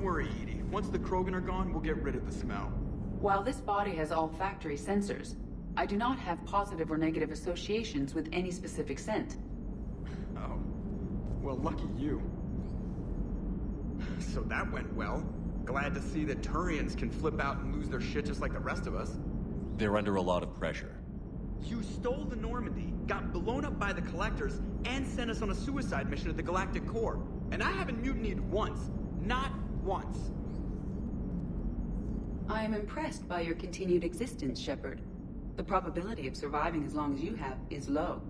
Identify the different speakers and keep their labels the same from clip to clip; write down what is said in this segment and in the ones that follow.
Speaker 1: worry, Edie. Once the Krogan are gone, we'll get rid of the smell.
Speaker 2: While this body has olfactory sensors, I do not have positive or negative associations with any specific scent.
Speaker 1: Oh. Well, lucky you. So that went well. Glad to see that Turians can flip out and lose their shit just like the rest of us.
Speaker 3: They're under a lot of pressure.
Speaker 1: You stole the Normandy, got blown up by the Collectors, and sent us on a suicide mission at the Galactic Core. And I haven't mutinied once. Not once.
Speaker 2: I am impressed by your continued existence, Shepard. The probability of surviving as long as you have is low.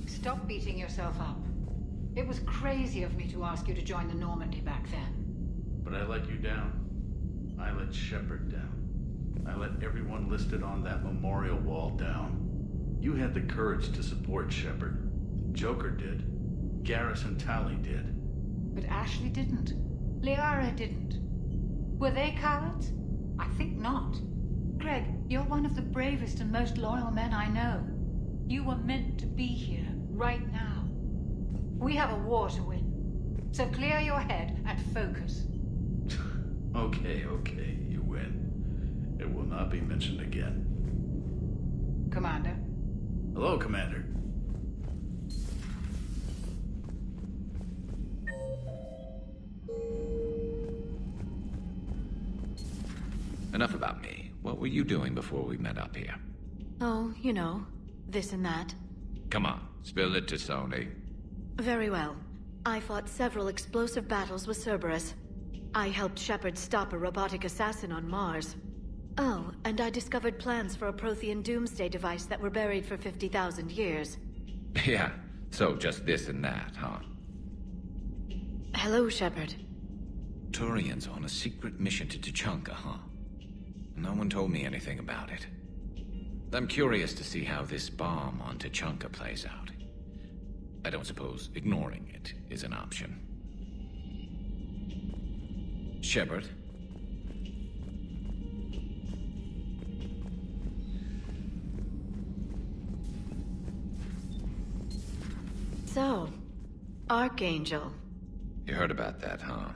Speaker 4: Stop beating yourself up. It was crazy of me to ask you to join the Normandy back then.
Speaker 5: But I let you down. I let Shepard down. I let everyone listed on that memorial wall down. You had the courage to support Shepard. Joker did. Garrison Tally did.
Speaker 4: But Ashley didn't. Liara didn't. Were they cowards? I think not. Greg, you're one of the bravest and most loyal men I know. You were meant to be here, right now. We have a war to win. So clear your head and focus.
Speaker 5: Okay, you win. It will not be mentioned again.
Speaker 4: Commander.
Speaker 5: Hello, Commander.
Speaker 6: Enough about me. What were you doing before we met up here?
Speaker 7: Oh, you know, this and that.
Speaker 6: Come on, spill it to Sony.
Speaker 7: Very well. I fought several explosive battles with Cerberus. I helped Shepard stop a robotic assassin on Mars. Oh, and I discovered plans for a Prothean doomsday device that were buried for 50,000 years.
Speaker 6: Yeah, so just this and that, huh?
Speaker 7: Hello, Shepard.
Speaker 6: Turian's on a secret mission to Tuchanka, huh? No one told me anything about it. I'm curious to see how this bomb on Tuchanka plays out. I don't suppose ignoring it is an option. Shepard?
Speaker 7: So, Archangel.
Speaker 6: You heard about that, huh?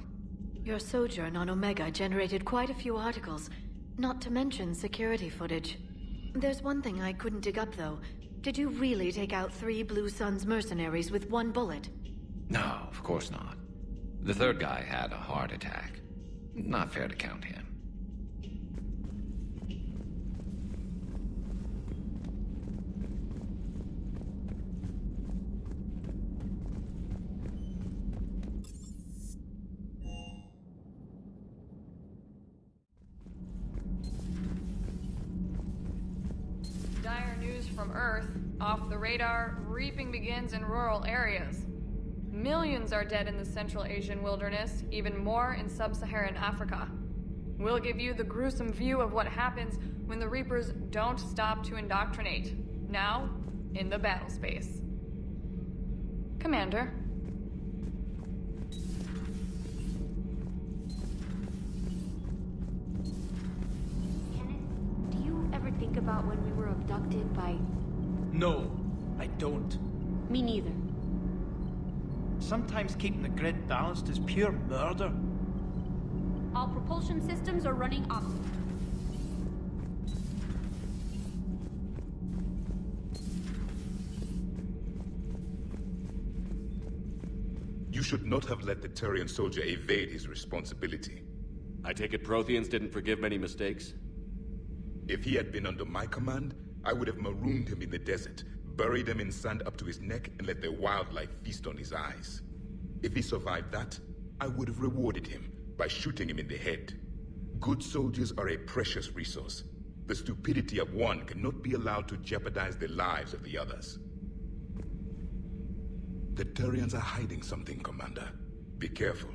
Speaker 7: Your sojourn on Omega generated quite a few articles, not to mention security footage. There's one thing I couldn't dig up, though. Did you really take out 3 Blue Suns mercenaries with 1 bullet?
Speaker 6: No, of course not. The third guy had a heart attack. Not fair to count him.
Speaker 8: Dire news from Earth. Off the radar, reaping begins in rural areas. Millions are dead in the Central Asian wilderness, even more in sub-Saharan Africa. We'll give you the gruesome view of what happens when the Reapers don't stop to indoctrinate. Now, in the battle space. Commander.
Speaker 9: Kenneth, do you ever think about when we were abducted by...
Speaker 10: No, I don't.
Speaker 9: Me neither.
Speaker 10: Sometimes keeping the grid balanced is pure murder.
Speaker 9: All propulsion systems are running optimally.
Speaker 11: You should not have let the Turian soldier evade his responsibility.
Speaker 3: I take it Protheans didn't forgive many mistakes?
Speaker 11: If he had been under my command, I would have marooned him in the desert, buried him in sand up to his neck, and let the wildlife feast on his eyes. If he survived that, I would have rewarded him by shooting him in the head. Good soldiers are a precious resource. The stupidity of one cannot be allowed to jeopardize the lives of the others. The Turians are hiding something, Commander. Be careful.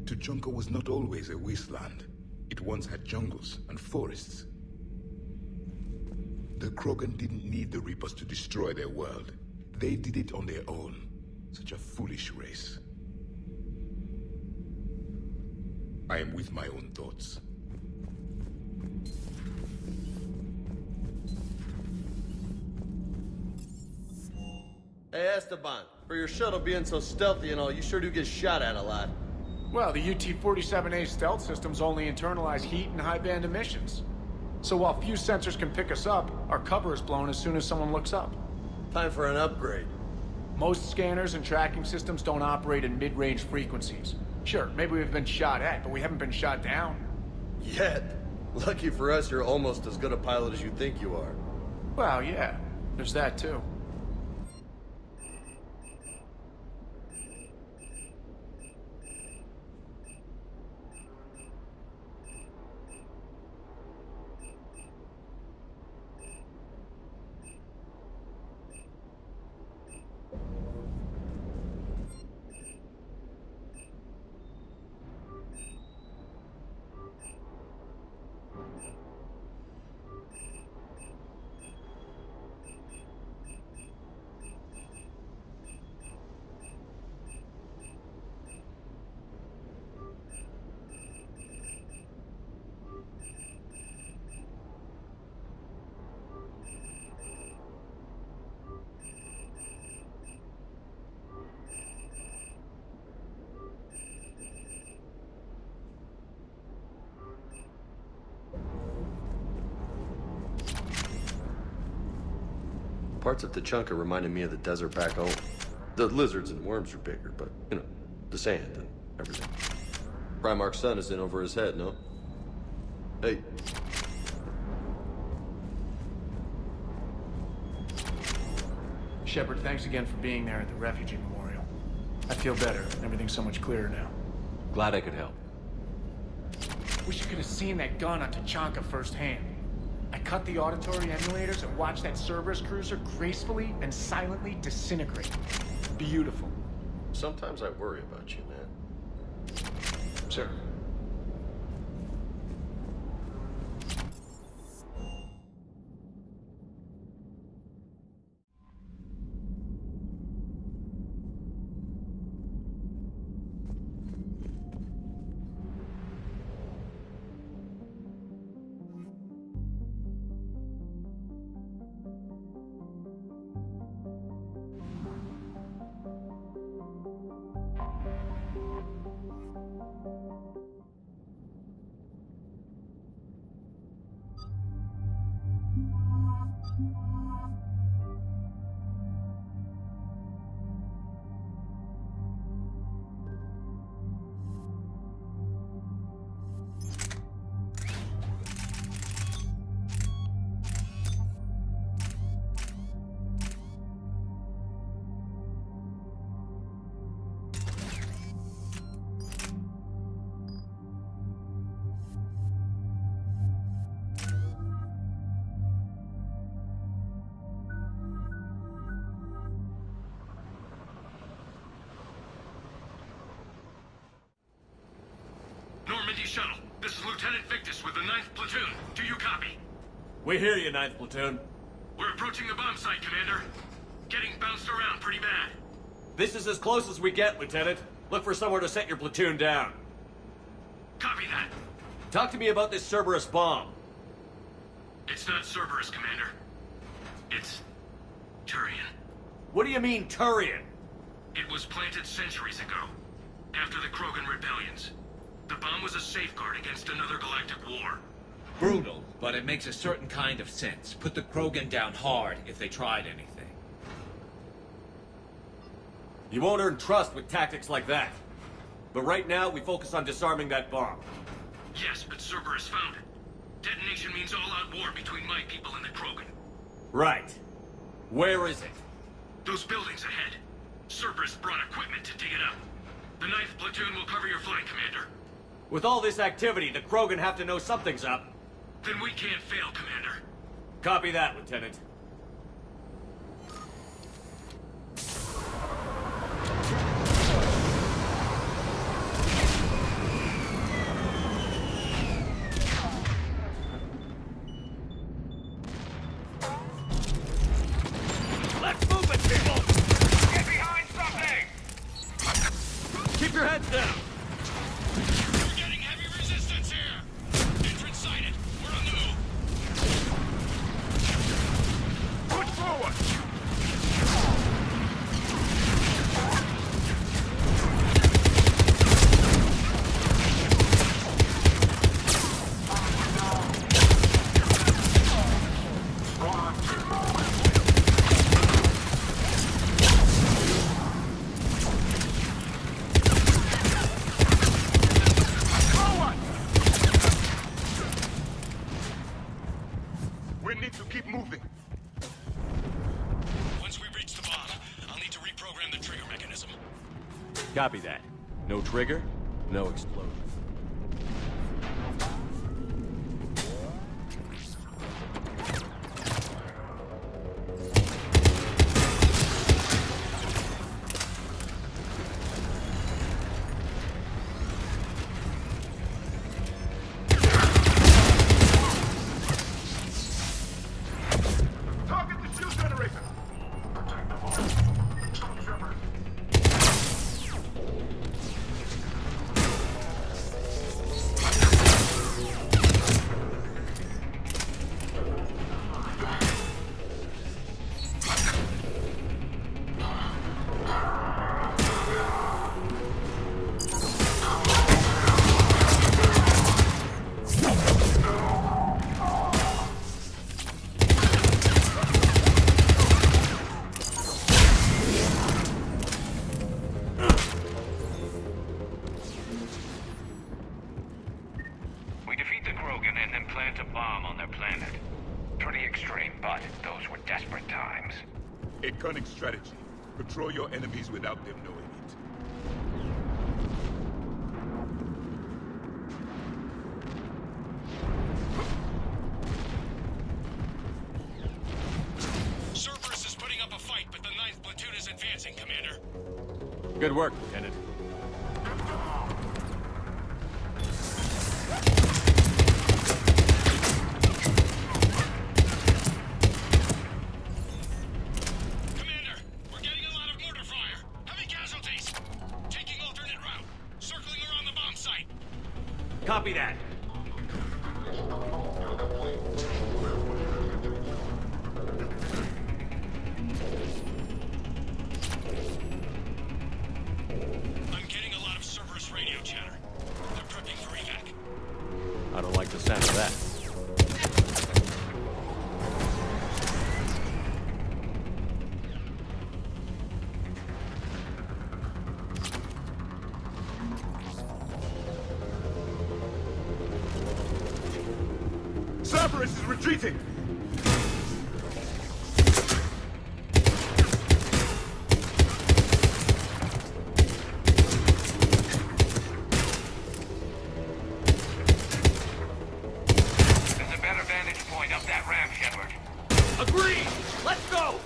Speaker 11: Tuchanka was not always a wasteland. It once had jungles and forests. The Krogan didn't need the Reapers to destroy their world. They did it on their own. Such a foolish race. I am with my own thoughts.
Speaker 12: Hey Esteban, for your shuttle being so stealthy and all, you sure do get shot at a lot.
Speaker 13: Well, the UT-47A stealth systems only internalize heat and high-band emissions. So while few sensors can pick us up, our cover is blown as soon as someone looks up.
Speaker 12: Time for an upgrade.
Speaker 13: Most scanners and tracking systems don't operate in mid-range frequencies. Sure, maybe we've been shot at, but we haven't been shot down.
Speaker 12: Yet. Lucky for us, you're almost as good a pilot as you think you are.
Speaker 13: Well, yeah. There's that, too.
Speaker 12: Parts of Tuchanka reminded me of the desert back home. The lizards and worms are bigger, but, you know, the sand and everything. Primarch's sun is in over his head, no? Hey.
Speaker 13: Shepard, thanks again for being there at the refugee memorial. I feel better. Everything's so much clearer now.
Speaker 3: Glad I could help.
Speaker 13: Wish you could have seen that gun on Tuchanka firsthand. I cut the auditory emulators and watched that Cerberus cruiser gracefully and silently disintegrate. Beautiful.
Speaker 12: Sometimes I worry about you, man.
Speaker 13: Sir.
Speaker 14: Normandy shuttle. This is Lieutenant Victus with the 9th Platoon. Do you copy?
Speaker 3: We hear you, 9th Platoon.
Speaker 14: We're approaching the bomb site, Commander. Getting bounced around pretty bad.
Speaker 3: This is as close as we get, Lieutenant. Look for somewhere to set your platoon down.
Speaker 14: Copy that.
Speaker 3: Talk to me about this Cerberus bomb.
Speaker 14: It's not Cerberus, Commander. It's Turian.
Speaker 3: What do you mean, Turian?
Speaker 14: It was planted centuries ago, after the Krogan rebellions. The bomb was a safeguard against another galactic war.
Speaker 6: Brutal, but it makes a certain kind of sense. Put the Krogan down hard if they tried anything.
Speaker 3: You won't earn trust with tactics like that. But right now, we focus on disarming that bomb.
Speaker 14: Yes, but Cerberus found it. Detonation means all-out war between my people and the Krogan.
Speaker 3: Right. Where is it?
Speaker 14: Those buildings ahead. Cerberus brought equipment to dig it up. The 9th platoon will cover your flank, Commander.
Speaker 3: With all this activity, the Krogan have to know something's up.
Speaker 14: Then we can't fail, Commander.
Speaker 3: Copy that, Lieutenant.
Speaker 14: Let's move it, people! Get behind something!
Speaker 3: Keep your heads down!
Speaker 14: We're getting heavy resistance here! Entrance sighted! We're on the move! Push forward! We need to keep moving. Once we reach the bomb, I'll need to reprogram the trigger mechanism.
Speaker 3: Copy that. No trigger, no explosion.
Speaker 14: Target the shield generator! Protect the vault. Shepard. We defeat the Krogan and then plant a bomb on their planet. Pretty extreme, but those were desperate times.
Speaker 11: A cunning strategy. Control your enemies without them knowing it.
Speaker 14: Cerberus is putting up a fight, but the 9th platoon is advancing, Commander.
Speaker 3: Good work, Lieutenant.
Speaker 14: Commander, we're getting a lot of mortar fire. Heavy casualties. Taking alternate route. Circling around the bomb site.
Speaker 3: Copy that.
Speaker 14: I'm getting a lot of Cerberus radio chatter. They're prepping for evac.
Speaker 3: I don't like the sound of that.
Speaker 11: Cerberus is retreating!
Speaker 14: There's a better vantage point up that ramp, Shepard.
Speaker 3: Agreed! Let's go!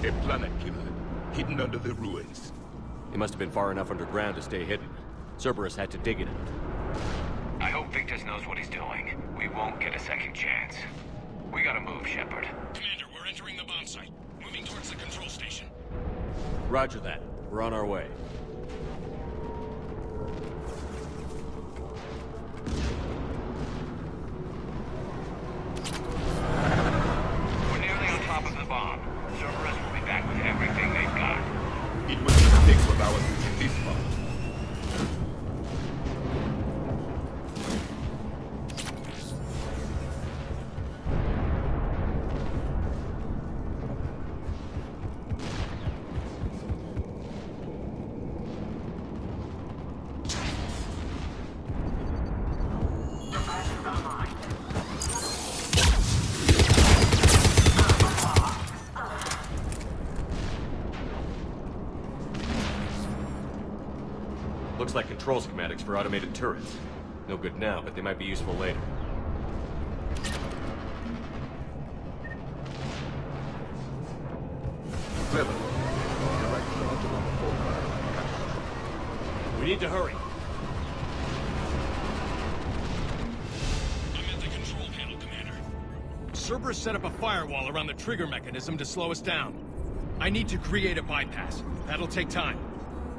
Speaker 11: A planet killer, hidden under the ruins.
Speaker 3: He must have been far enough underground to stay hidden. Cerberus had to dig it out.
Speaker 14: I hope Victus knows what he's doing. We won't get a second chance. We gotta move, Shepard. Commander, we're entering the bomb site. Moving towards the control station.
Speaker 3: Roger that. We're on our way.
Speaker 14: We're nearly on top of the bomb. Cerberus will be back with everything they've got.
Speaker 11: It was a mistake for ours to get this far.
Speaker 3: Looks like control schematics for automated turrets. No good now, but they might be useful later. We need to hurry.
Speaker 14: I'm at the control panel, Commander.
Speaker 15: Cerberus set up a firewall around the trigger mechanism to slow us down. I need to create a bypass. That'll take time.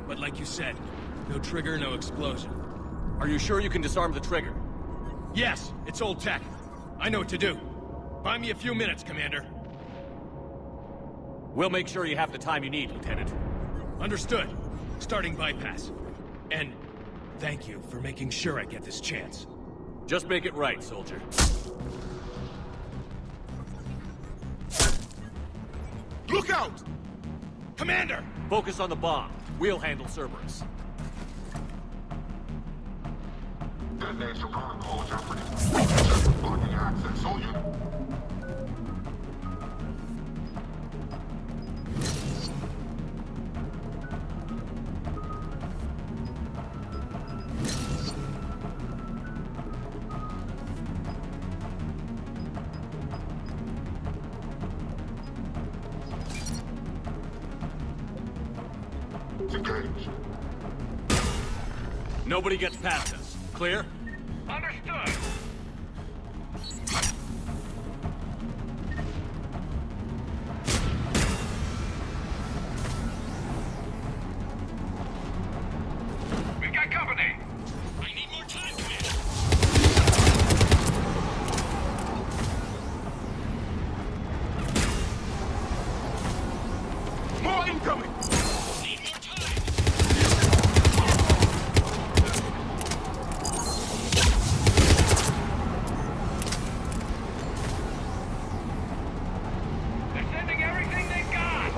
Speaker 15: But like you said, no trigger, no explosion.
Speaker 3: Are you sure you can disarm the trigger?
Speaker 15: Yes, it's old tech. I know what to do. Buy me a few minutes, Commander.
Speaker 3: We'll make sure you have the time you need, Lieutenant.
Speaker 15: Understood. Starting bypass. And thank you for making sure I get this chance.
Speaker 3: Just make it right, soldier.
Speaker 15: Look out! Commander!
Speaker 3: Focus on the bomb. We'll handle Cerberus.
Speaker 14: Detonation protocol, Shepard. Blocking access, all units. Engaged.
Speaker 3: Nobody gets past us. Clear?
Speaker 14: Understood. We've got company. I need more time, Commander.
Speaker 11: More incoming!
Speaker 14: Need more time. They're sending everything they've got.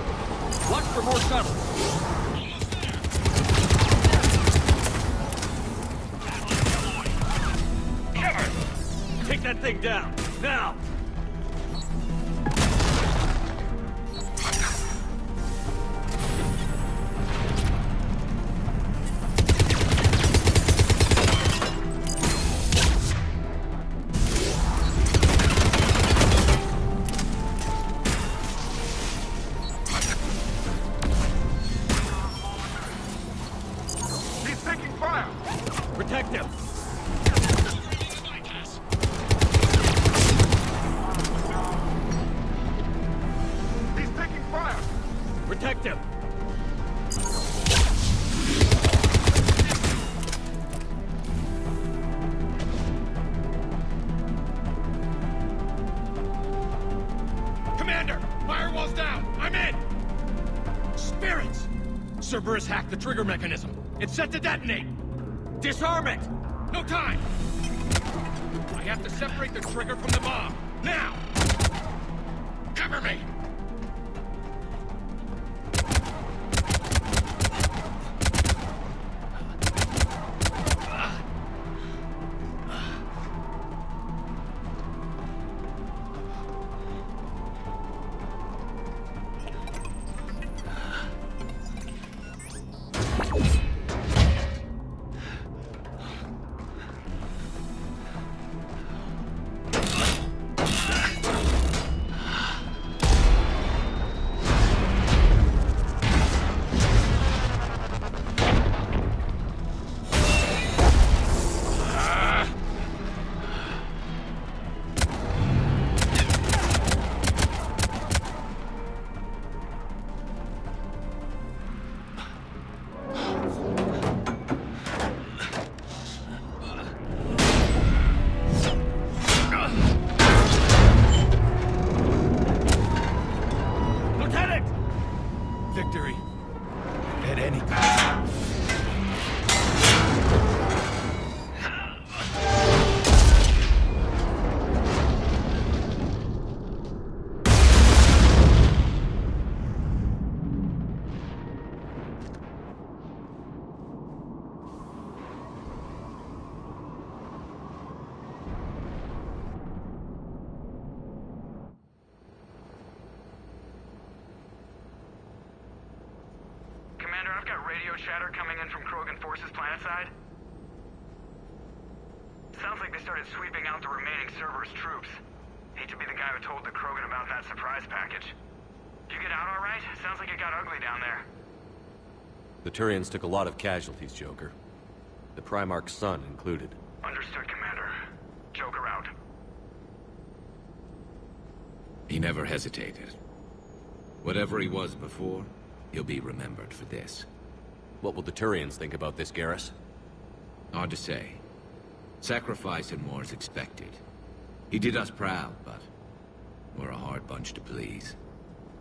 Speaker 3: Watch for more shuttles.
Speaker 14: Almost there. Shepard!
Speaker 3: Take that thing down. Now!
Speaker 11: He's taking fire!
Speaker 3: Protect him!
Speaker 14: Programming the bypass.
Speaker 11: He's taking fire!
Speaker 3: Protect him!
Speaker 15: Commander! Firewall's down! I'm in! Spirits! Cerberus hacked the trigger mechanism. It's set to detonate! Disarm it! No time! I have to separate the trigger from the bomb. Now! Cover me!
Speaker 16: I've got radio chatter coming in from Krogan forces planetside. Sounds like they started sweeping out the remaining Cerberus troops. Hate to be the guy who told the Krogan about that surprise package. You get out all right? Sounds like it got ugly down there.
Speaker 3: The Turians took a lot of casualties, Joker. The Primarch's son included.
Speaker 16: Understood, Commander. Joker out.
Speaker 6: He never hesitated. Whatever he was before, he'll be remembered for this.
Speaker 3: What will the Turians think about this, Garrus?
Speaker 6: Hard to say. Sacrifice and more is expected. He did us proud, but we're a hard bunch to please.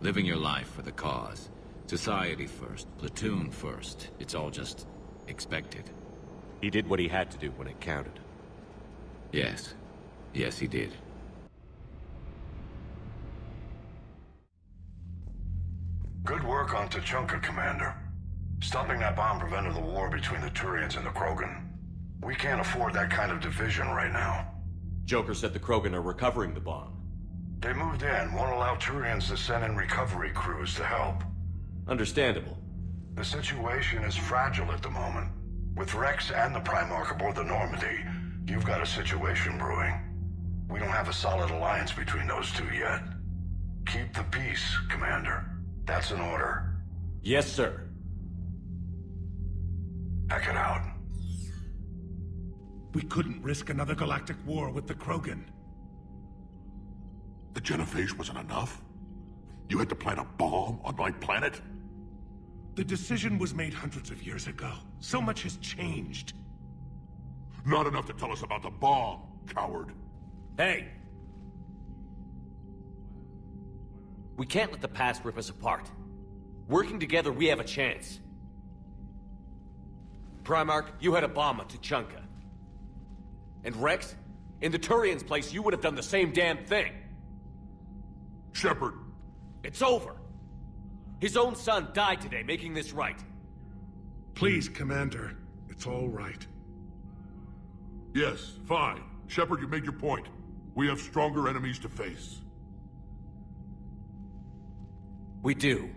Speaker 6: Living your life for the cause. Society first, platoon first. It's all just expected.
Speaker 3: He did what he had to do when it counted.
Speaker 6: Yes. Yes, he did.
Speaker 17: Good work on Tuchanka, Commander. Stopping that bomb prevented the war between the Turians and the Krogan. We can't afford that kind of division right now.
Speaker 3: Joker said the Krogan are recovering the bomb.
Speaker 17: They moved in, won't allow Turians to send in recovery crews to help.
Speaker 3: Understandable.
Speaker 17: The situation is fragile at the moment. With Rex and the Primarch aboard the Normandy, you've got a situation brewing. We don't have a solid alliance between those two yet. Keep the peace, Commander. That's an order.
Speaker 3: Yes, sir.
Speaker 17: Heck it out.
Speaker 18: We couldn't risk another galactic war with the Krogan.
Speaker 19: The genophage wasn't enough? You had to plant a bomb on my planet?
Speaker 18: The decision was made hundreds of years ago. So much has changed.
Speaker 19: Not enough to tell us about the bomb, coward.
Speaker 3: Hey! We can't let the past rip us apart. Working together, we have a chance. Primarch, you had a bomb on Tuchanka. And Rex, in the Turians' place, you would have done the same damn thing.
Speaker 19: Shepard.
Speaker 3: It's over. His own son died today, making this right.
Speaker 18: Please, Commander. It's all right.
Speaker 19: Yes, fine. Shepard, you made your point. We have stronger enemies to face.
Speaker 3: We do.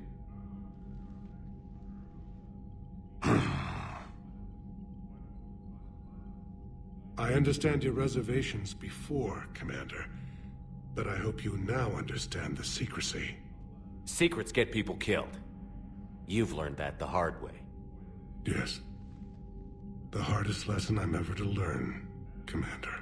Speaker 18: I understand your reservations before, Commander. But I hope you now understand the secrecy.
Speaker 3: Secrets get people killed. You've learned that the hard way.
Speaker 18: Yes. The hardest lesson I'm ever to learn, Commander.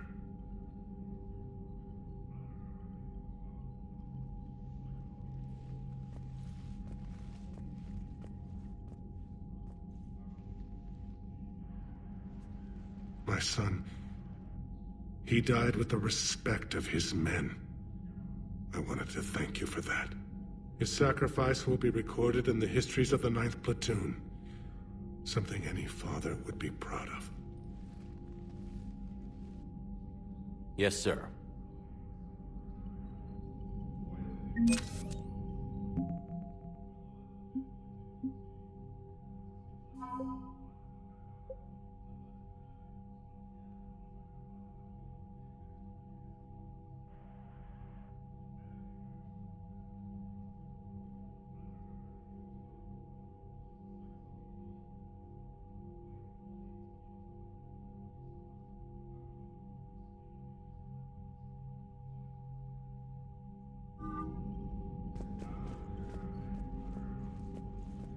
Speaker 18: My son, he died with the respect of his men. I wanted to thank you for that. His sacrifice will be recorded in the histories of the 9th Platoon. Something any father would be proud of.
Speaker 3: Yes, sir.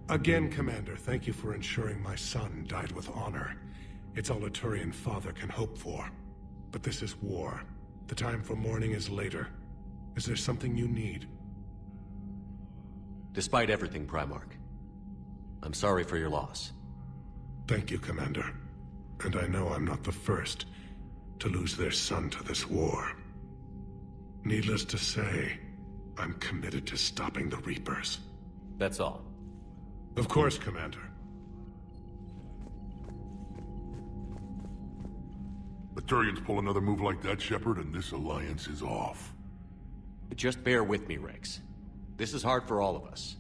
Speaker 18: Again, Commander, thank you for ensuring my son died with honor. It's all a Turian father can hope for. But this is war. The time for mourning is later. Is there something you need?
Speaker 3: Despite everything, Primarch, I'm sorry for your loss.
Speaker 18: Thank you, Commander. And I know I'm not the first to lose their son to this war. Needless to say, I'm committed to stopping the Reapers.
Speaker 3: That's all.
Speaker 18: Of course, Commander.
Speaker 19: The Turians pull another move like that, Shepard, and this alliance is off.
Speaker 3: Just bear with me, Rex. This is hard for all of us.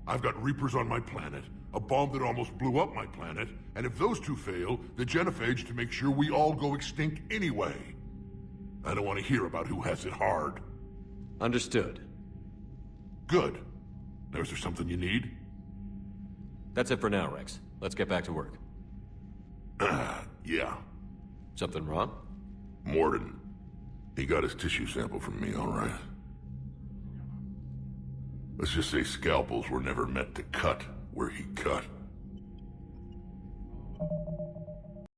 Speaker 19: I've got Reapers on my planet, a bomb that almost blew up my planet, and if those two fail, the genophage to make sure we all go extinct anyway. I don't want to hear about who has it hard.
Speaker 3: Understood.
Speaker 19: Good. Now, is there something you need?
Speaker 3: That's it for now, Rex. Let's get back to work.
Speaker 19: Yeah.
Speaker 3: Something wrong?
Speaker 19: Morden. He got his tissue sample from me, all right. Let's just say scalpels were never meant to cut where he cut.